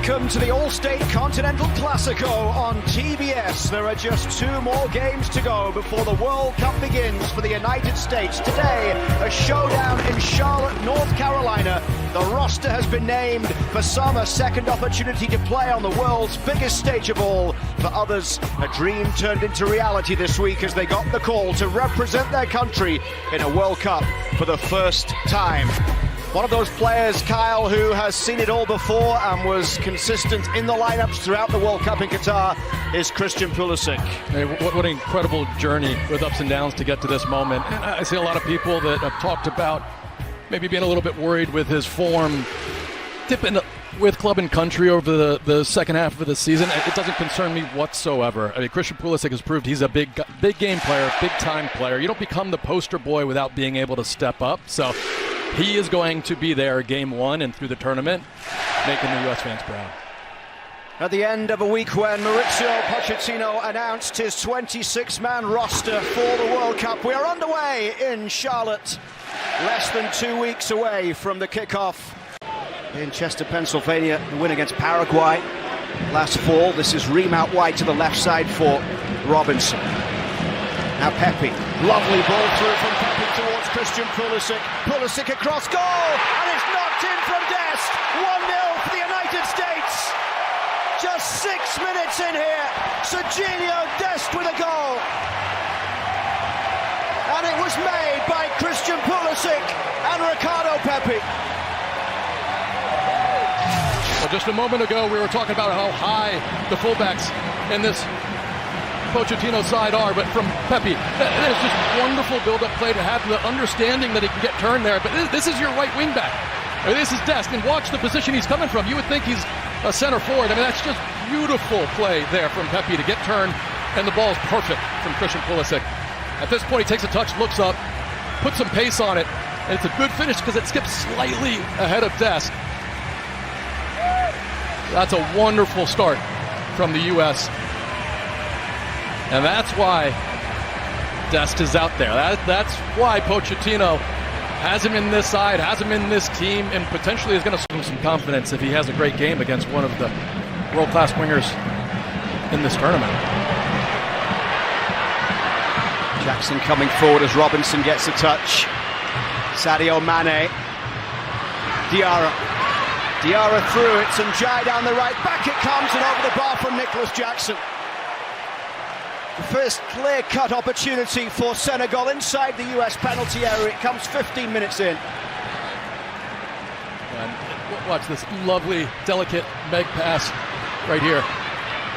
Welcome to the All-State Continental Classico on TBS. There are just 2 more games to go before the World Cup begins for the United States. Today, a showdown in Charlotte, North Carolina. The roster has been named. For some, a second opportunity to play on the world's biggest stage of all. For others, a dream turned into reality this week as they got the call to represent their country in a World Cup for the first time. One of those players, Kyle, who has seen it all before and was consistent in the lineups throughout the World Cup in Qatar, is Christian Pulisic. Hey, what an incredible journey with ups and downs to get to this moment. And I see a lot of people that have talked about maybe being a little bit worried with his form, dipping with club and country over the second half of the season. It doesn't concern me whatsoever. I mean, Christian Pulisic has proved he's a big game player, big time player. You don't become the poster boy without being able to step up. So he is going to be there game 1 and through the tournament, making the U.S. fans proud. At the end of a week when Mauricio Pochettino announced his 26-man roster for the World Cup, we are underway in Charlotte, less than 2 weeks away from the kickoff in Chester, Pennsylvania. The win against Paraguay last fall. This is Ream out wide to the left side for Robinson. Now Pepe, lovely ball through from Pepe towards Christian Pulisic. Pulisic across goal, and it's knocked in from Dest. 1-0 for the United States. Just 6 minutes in here, Serginho Dest with a goal. And it was made by Christian Pulisic and Ricardo Pepe. Well, just a moment ago, we were talking about how high the fullbacks in this Pochettino side are, but from Pepe, that is just wonderful build-up play to have the understanding that he can get turned there. But this is your right wing back. I mean, this is Dest, and watch the position he's coming from. You would think he's a center forward. I mean, that's just beautiful play there from Pepe to get turned, and the ball is perfect from Christian Pulisic. At this point, he takes a touch, looks up, puts some pace on it, and it's a good finish because it skips slightly ahead of Dest. That's a wonderful start from the U.S., and that's why Dest is out there. That's why Pochettino has him in this side, has him in this team, and potentially is going to give him some confidence if he has a great game against one of the world-class wingers in this tournament. Jackson coming forward as Robinson gets a touch. Sadio Mane. Diarra through it, and Jai down the right. Back it comes, and over the bar from Nicholas Jackson. The first clear-cut opportunity for Senegal inside the US penalty area. It comes 15 minutes in. And watch this lovely, delicate Meg pass right here.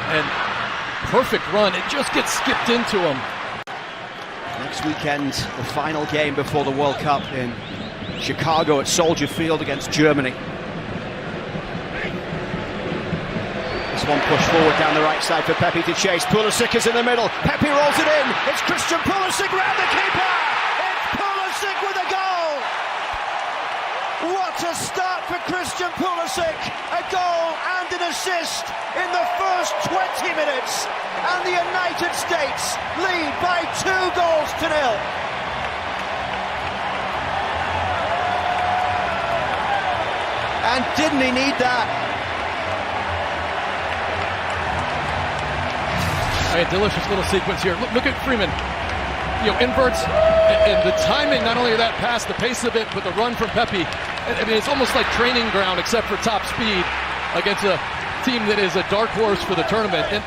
And perfect run. It just gets skipped into him. Next weekend, the final game before the World Cup in Chicago at Soldier Field against Germany. This one pushed forward down the right side for Pepe to chase. Pulisic is in the middle. Pepe rolls it in. It's Christian Pulisic round the keeper. It's Pulisic with a goal. What a start for Christian Pulisic. A goal and an assist in the first 20 minutes. And the United States lead by 2 goals to 0. And didn't he need that? A delicious little sequence here. Look at Freeman. You know, inverts, and the timing, not only of that pass, the pace of it, but the run from Pepe. I mean, it's almost like training ground, except for top speed against a team that is a dark horse for the tournament. And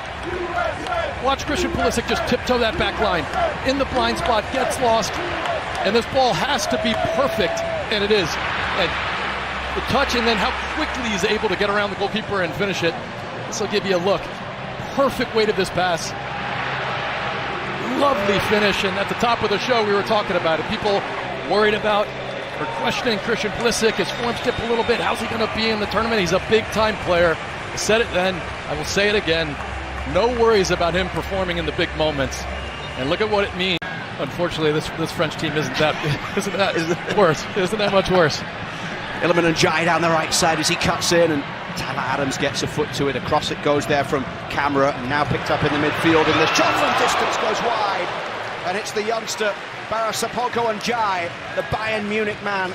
watch Christian Pulisic just tiptoe that back line. In the blind spot, gets lost, and this ball has to be perfect, and it is. And the touch, and then how quickly he's able to get around the goalkeeper and finish it. This will give you a look. Perfect weight of this pass. Lovely finish, and at the top of the show we were talking about it. People worried about or questioning Christian Pulisic. His form dipped a little bit. How's he going to be in the tournament? He's a big-time player. I said it then. I will say it again. No worries about him performing in the big moments. And look at what it means. Unfortunately, this French team isn't that worse. Isn't that much worse? Iliman and Jai down the right side as he cuts in, and Tyler Adams gets a foot to it. Across it goes there from Camera, and now picked up in the midfield, and the shot from distance goes wide, and it's the youngster Barasapoko and Jai, the Bayern Munich man.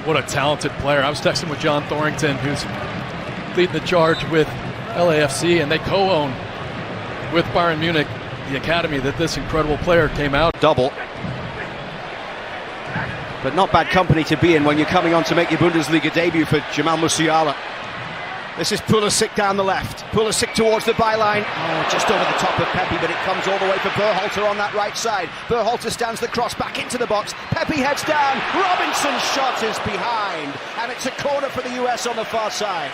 What a talented player. I was texting with John Thorrington, who's leading the charge with LAFC, and they co-own with Bayern Munich the academy that this incredible player came out. Double. But not bad company to be in when you're coming on to make your Bundesliga debut for Jamal Musiala. This is Pulisic down the left. Pulisic towards the byline. Oh, just over the top of Pepe, but it comes all the way for Berhalter on that right side. Berhalter stands the cross back into the box. Pepe heads down. Robinson's shot is behind. And it's a corner for the US on the far side.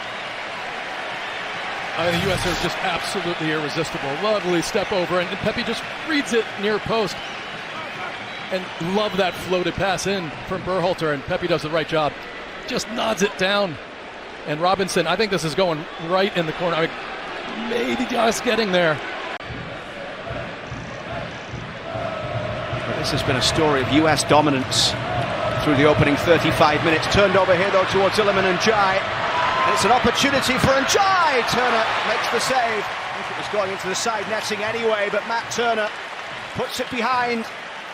The US are just absolutely irresistible. Lovely step over, and Pepe just reads it near post. And love that floated pass in from Berhalter, and Pepe does the right job. Just nods it down. And Robinson, I think this is going right in the corner. I mean, maybe just getting there. But this has been a story of US dominance through the opening 35 minutes. Turned over here, though, towards Iliman and Jai. And it's an opportunity for Njai. Turner makes the save. I think it was going into the side netting anyway, but Matt Turner puts it behind.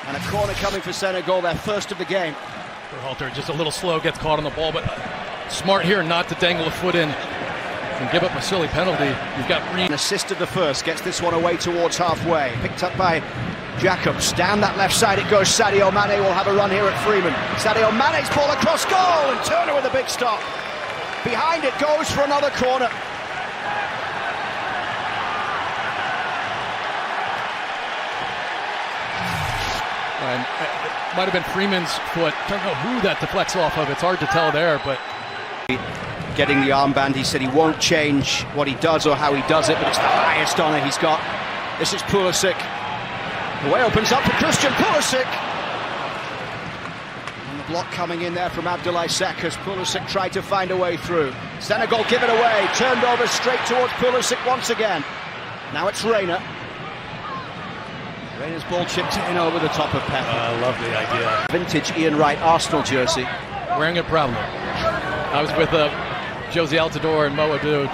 And a corner coming for Senegal, their first of the game. Berhalter just a little slow, gets caught on the ball, but smart here not to dangle a foot in and give up a silly penalty. You've got Green. Assisted the first, gets this one away towards halfway. Picked up by Jacobs. Down that left side it goes. Sadio Mane will have a run here at Freeman. Sadio Mane's ball across goal, and Turner with a big stop. Behind it goes for another corner. And it might have been Freeman's foot. Don't know who that deflects off of. It's hard to tell there, but getting the armband, he said he won't change what he does or how he does it, but it's the highest honour he's got. This is Pulisic. The way opens up for Christian Pulisic. And the block coming in there from Abdoulaye Seck as Pulisic tried to find a way through. Senegal give it away. Turned over straight towards Pulisic once again. Now it's Reina. Reina's ball chipped in over the top of Pepe. I love the idea. Vintage Ian Wright Arsenal jersey. Wearing it proudly. I was with Josie Altidore and Mo Adu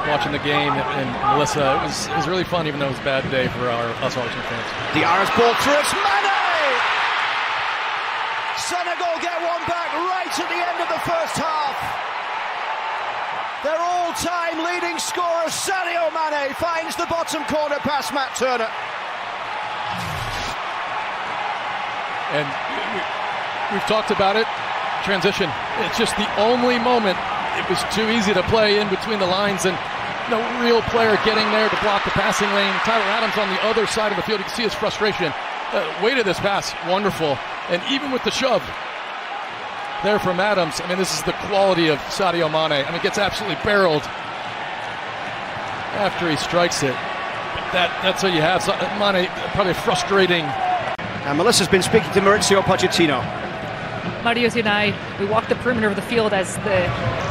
watching the game, and Melissa. It was really fun, even though it was a bad day for us Arsenal fans. Diarra's ball through. It's Mane! Senegal get one back right at the end of the first half. Their all-time leading scorer, Sadio Mane, finds the bottom corner past Matt Turner. And we've talked about it. Transition. It's just the only moment it was too easy to play in between the lines, and no real player getting there to block the passing lane. Tyler Adams on the other side of the field. You can see his frustration. Weight of this pass, wonderful. And even with the shove there from Adams, I mean, this is the quality of Sadio Mane. I mean, gets absolutely barreled after he strikes it. That's what you have. So, Mane, probably frustrating. And Melissa's been speaking to Maurizio Pochettino. Mauricio and I, we walked the perimeter of the field as the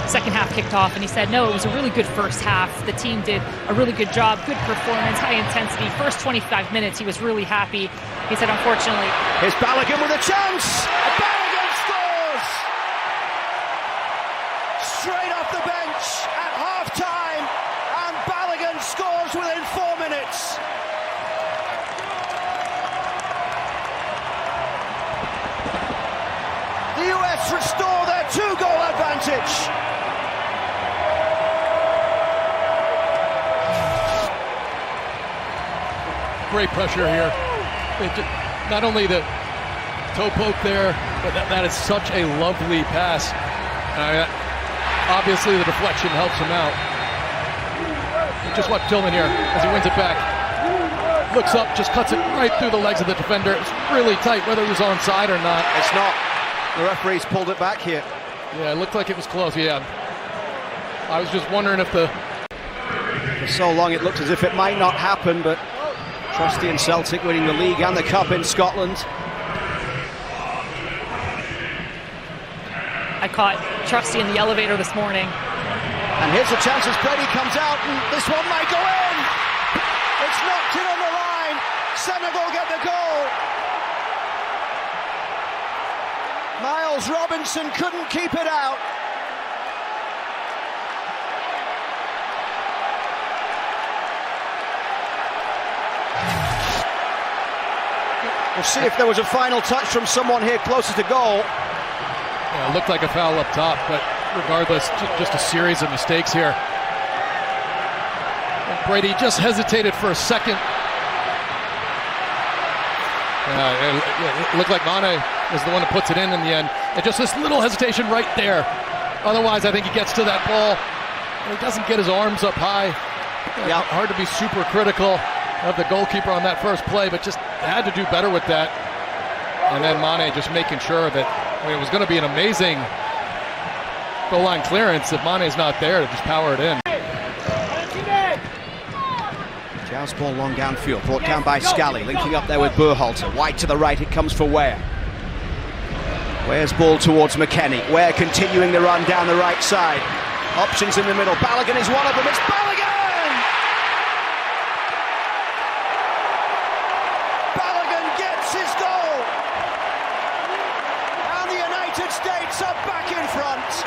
second half kicked off, and he said, no, it was a really good first half. The team did a really good job, good performance, high intensity. First 25 minutes, he was really happy. He said, unfortunately... Here's Balogun with a chance! Balogun scores! Straight off the bench at half-time, and Balogun scores within 4 minutes. The US restore their 2-goal advantage. Great pressure here. Not only the toe poke there, but that is such a lovely pass. Obviously the deflection helps him out. Just watch Tillman here as he wins it back. Looks up, just cuts it right through the legs of the defender. It's really tight, whether it was onside or not. It's not. The referee's pulled it back here. Yeah, it looked like it was close, yeah. I was just wondering if for so long it looked as if it might not happen, but Trusty and Celtic winning the league and the cup in Scotland. I caught Trusty in the elevator this morning. And here's a chance as Brady comes out, and this one might go in. It's knocked in on the line. Senegal get the goal. Miles Robinson couldn't keep it out. We'll see if there was a final touch from someone here closer to goal. Yeah, it looked like a foul up top, but regardless, just a series of mistakes here. And Brady just hesitated for a second. It looked like Mane is the one that puts it in the end. And just this little hesitation right there. Otherwise, I think he gets to that ball. And he doesn't get his arms up high. Yeah, hard to be super critical of the goalkeeper on that first play, but just had to do better with that. And then Mane just making sure that, I mean, it was going to be an amazing goal line clearance if Mane's not there to just power it in. Jow's ball long downfield, brought down by Scally, linking up there with Berhalter. Wide to the right, it comes for Weah. Weah's ball towards McKennie. Weah continuing the run down the right side. Options in the middle. Balogun is one of them. It's Balogun! Balogun gets his goal! And the United States are back in front.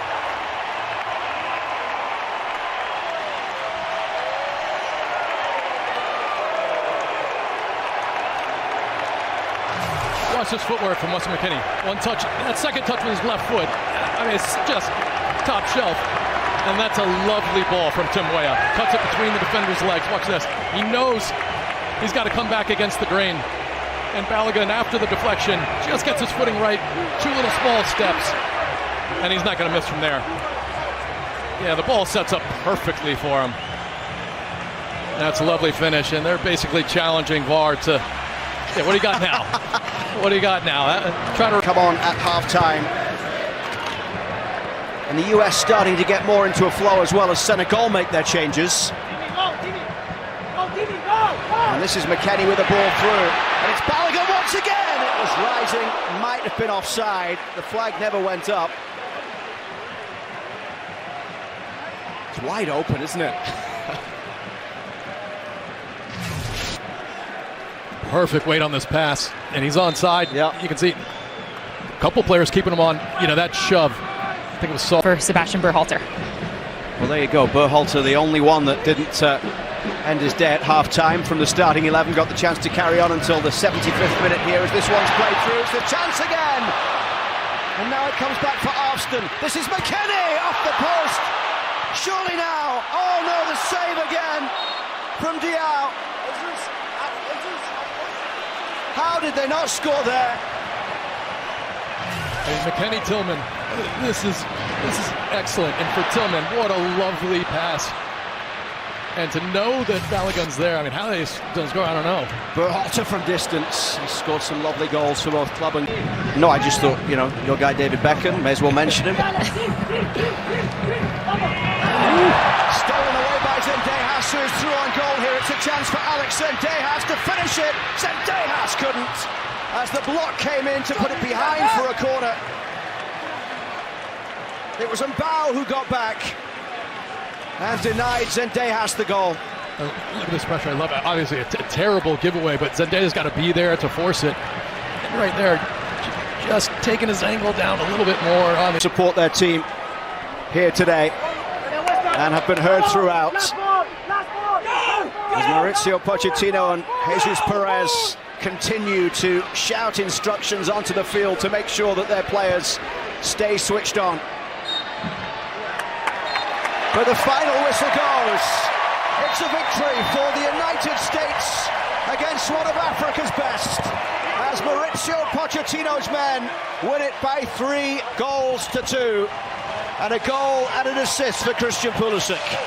Watch this footwork from Weston McKennie. One touch, that second touch with his left foot. I mean, it's just top shelf. And that's a lovely ball from Tim Weah. Cuts it between the defender's legs. Watch this. He knows he's got to come back against the grain. And Balogun, after the deflection, just gets his footing right. Two little small steps. And he's not going to miss from there. Yeah, the ball sets up perfectly for him. That's a lovely finish. And they're basically challenging VAR to, yeah, what do you got now? What do you got now? Trying to come on at half-time. And the US starting to get more into a flow as well as Senegal make their changes. And this is McKennie with the ball through. And it's Balogun once again. It was rising, might have been offside. The flag never went up. It's wide open, isn't it? Perfect weight on this pass, and he's onside. Yeah, you can see a couple players keeping him on. You know, that shove. I think it was for Sebastian Berhalter. Well, there you go. Berhalter, the only one that didn't end his day at half-time from the starting 11, got the chance to carry on until the 75th minute here as this one's played through. It's the chance again, and now it comes back for Arvston. This is McKennie off the post. Surely now. Oh no, the save again from Diao. How did they not score there? Hey, McKennie Tillman, this is excellent. And for Tillman, what a lovely pass. And to know that Balogun's there, I mean, how they score, I don't know. Berhalter from distance. He scored some lovely goals for both club and... No, I just thought, you know, your guy David Beckham, may as well mention him. Stolen away by Zendejas, who is through on goal here. It's a chance for Alex Zendejas to finish it. Zendejas couldn't, as the block came in to put it behind for a corner. It was Mbao who got back and denied Zendejas the goal. Look at this pressure, I love it. Obviously a terrible giveaway, but Zendejas got to be there to force it. And right there, just taking his angle down a little bit more. Support their team here today and have been heard throughout. As Mauricio Pochettino and Jesus Perez continue to shout instructions onto the field to make sure that their players stay switched on. But the final whistle goes. It's a victory for the United States against one of Africa's best, as Mauricio Pochettino's men win it by 3 goals to 2, and a goal and an assist for Christian Pulisic.